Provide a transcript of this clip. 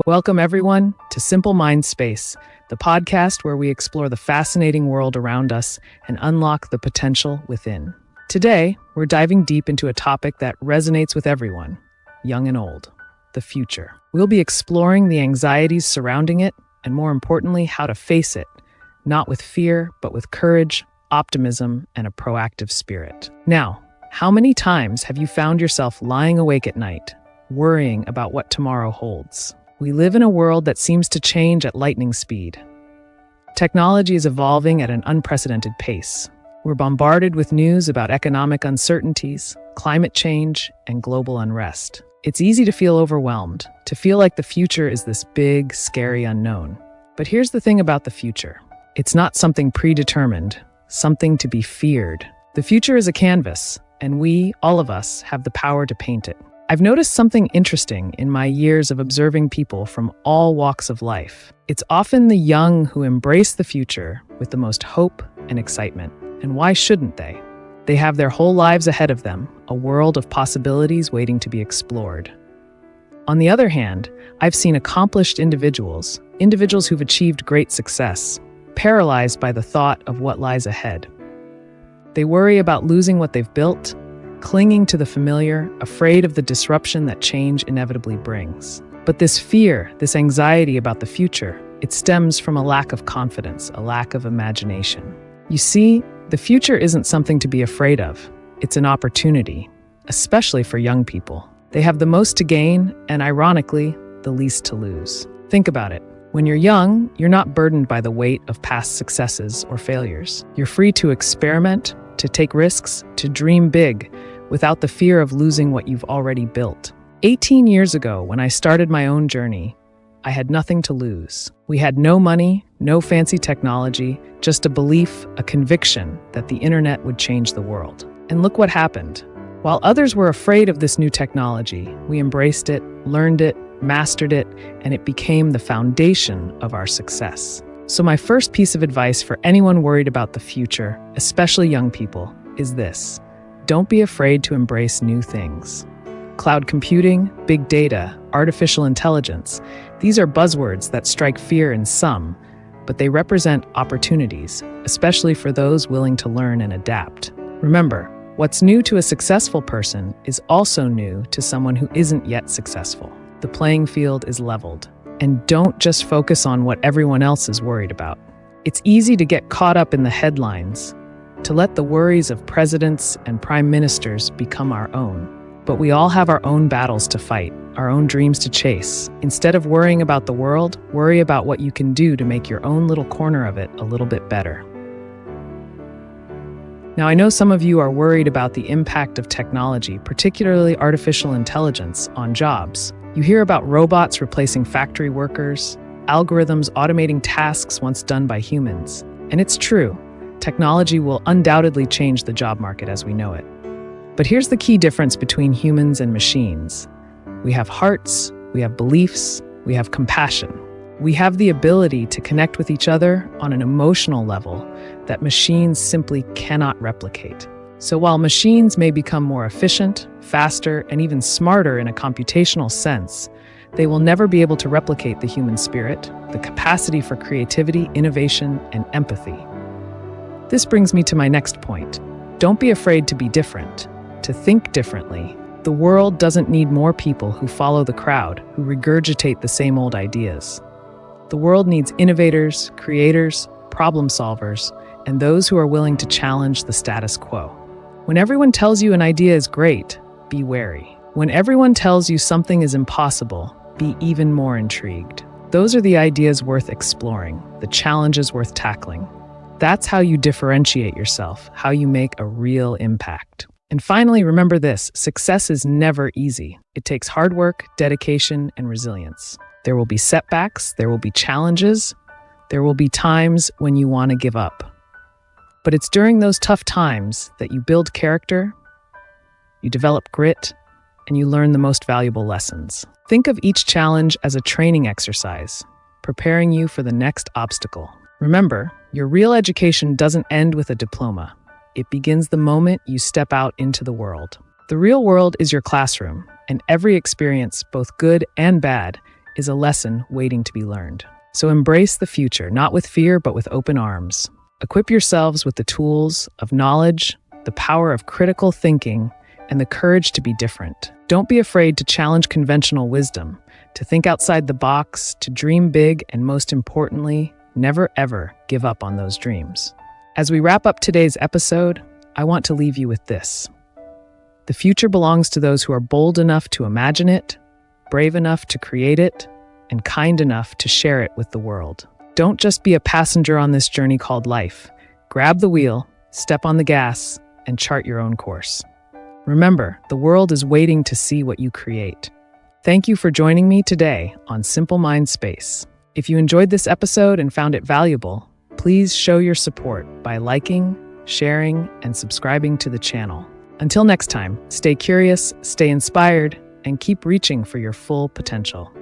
Welcome, everyone, to Simple Mind Space, the podcast where we explore the fascinating world around us and unlock the potential within. Today, we're diving deep into a topic that resonates with everyone, young and old, the future. We'll be exploring the anxieties surrounding it, and more importantly, how to face it, not with fear, but with courage, optimism, and a proactive spirit. Now, how many times have you found yourself lying awake at night, worrying about what tomorrow holds? We live in a world that seems to change at lightning speed. Technology is evolving at an unprecedented pace. We're bombarded with news about economic uncertainties, climate change, and global unrest. It's easy to feel overwhelmed, to feel like the future is this big, scary unknown. But here's the thing about the future. It's not something predetermined, something to be feared. The future is a canvas, and we, all of us, have the power to paint it. I've noticed something interesting in my years of observing people from all walks of life. It's often the young who embrace the future with the most hope and excitement. And why shouldn't they? They have their whole lives ahead of them, a world of possibilities waiting to be explored. On the other hand, I've seen accomplished individuals who've achieved great success, paralyzed by the thought of what lies ahead. They worry about losing what they've built, clinging to the familiar, afraid of the disruption that change inevitably brings. But this fear, this anxiety about the future, it stems from a lack of confidence, a lack of imagination. You see, the future isn't something to be afraid of. It's an opportunity, especially for young people. They have the most to gain and, ironically, the least to lose. Think about it. When you're young, you're not burdened by the weight of past successes or failures. You're free to experiment, to take risks, to dream big, without the fear of losing what you've already built. 18 years ago, when I started my own journey, I had nothing to lose. We had no money, no fancy technology, just a belief, a conviction that the internet would change the world. And look what happened. While others were afraid of this new technology, we embraced it, learned it, mastered it, and it became the foundation of our success. So my first piece of advice for anyone worried about the future, especially young people, is this. Don't be afraid to embrace new things. Cloud computing, big data, artificial intelligence, these are buzzwords that strike fear in some, but they represent opportunities, especially for those willing to learn and adapt. Remember, what's new to a successful person is also new to someone who isn't yet successful. The playing field is leveled. And don't just focus on what everyone else is worried about. It's easy to get caught up in the headlines, to let the worries of presidents and prime ministers become our own. But we all have our own battles to fight, our own dreams to chase. Instead of worrying about the world, worry about what you can do to make your own little corner of it a little bit better. Now, I know some of you are worried about the impact of technology, particularly artificial intelligence, on jobs. You hear about robots replacing factory workers, algorithms automating tasks once done by humans. And it's true, technology will undoubtedly change the job market as we know it. But here's the key difference between humans and machines. We have hearts, we have beliefs, we have compassion. We have the ability to connect with each other on an emotional level that machines simply cannot replicate. So while machines may become more efficient, faster, and even smarter in a computational sense, they will never be able to replicate the human spirit, the capacity for creativity, innovation, and empathy. This brings me to my next point. Don't be afraid to be different, to think differently. The world doesn't need more people who follow the crowd, who regurgitate the same old ideas. The world needs innovators, creators, problem solvers, and those who are willing to challenge the status quo. When everyone tells you an idea is great, be wary. When everyone tells you something is impossible, be even more intrigued. Those are the ideas worth exploring, the challenges worth tackling. That's how you differentiate yourself, how you make a real impact. And finally, remember this, success is never easy. It takes hard work, dedication, and resilience. There will be setbacks, there will be challenges, there will be times when you want to give up. But it's during those tough times that you build character, you develop grit, and you learn the most valuable lessons. Think of each challenge as a training exercise, preparing you for the next obstacle. Remember, your real education doesn't end with a diploma. It begins the moment you step out into the world. The real world is your classroom, and every experience, both good and bad, is a lesson waiting to be learned. So embrace the future, not with fear, but with open arms. Equip yourselves with the tools of knowledge, the power of critical thinking, and the courage to be different. Don't be afraid to challenge conventional wisdom, to think outside the box, to dream big, and most importantly, never ever give up on those dreams. As we wrap up today's episode, I want to leave you with this. The future belongs to those who are bold enough to imagine it, brave enough to create it, and kind enough to share it with the world. Don't just be a passenger on this journey called life. Grab the wheel, step on the gas, and chart your own course. Remember, the world is waiting to see what you create. Thank you for joining me today on Simple Mind Space. If you enjoyed this episode and found it valuable, please show your support by liking, sharing, and subscribing to the channel. Until next time, stay curious, stay inspired, and keep reaching for your full potential.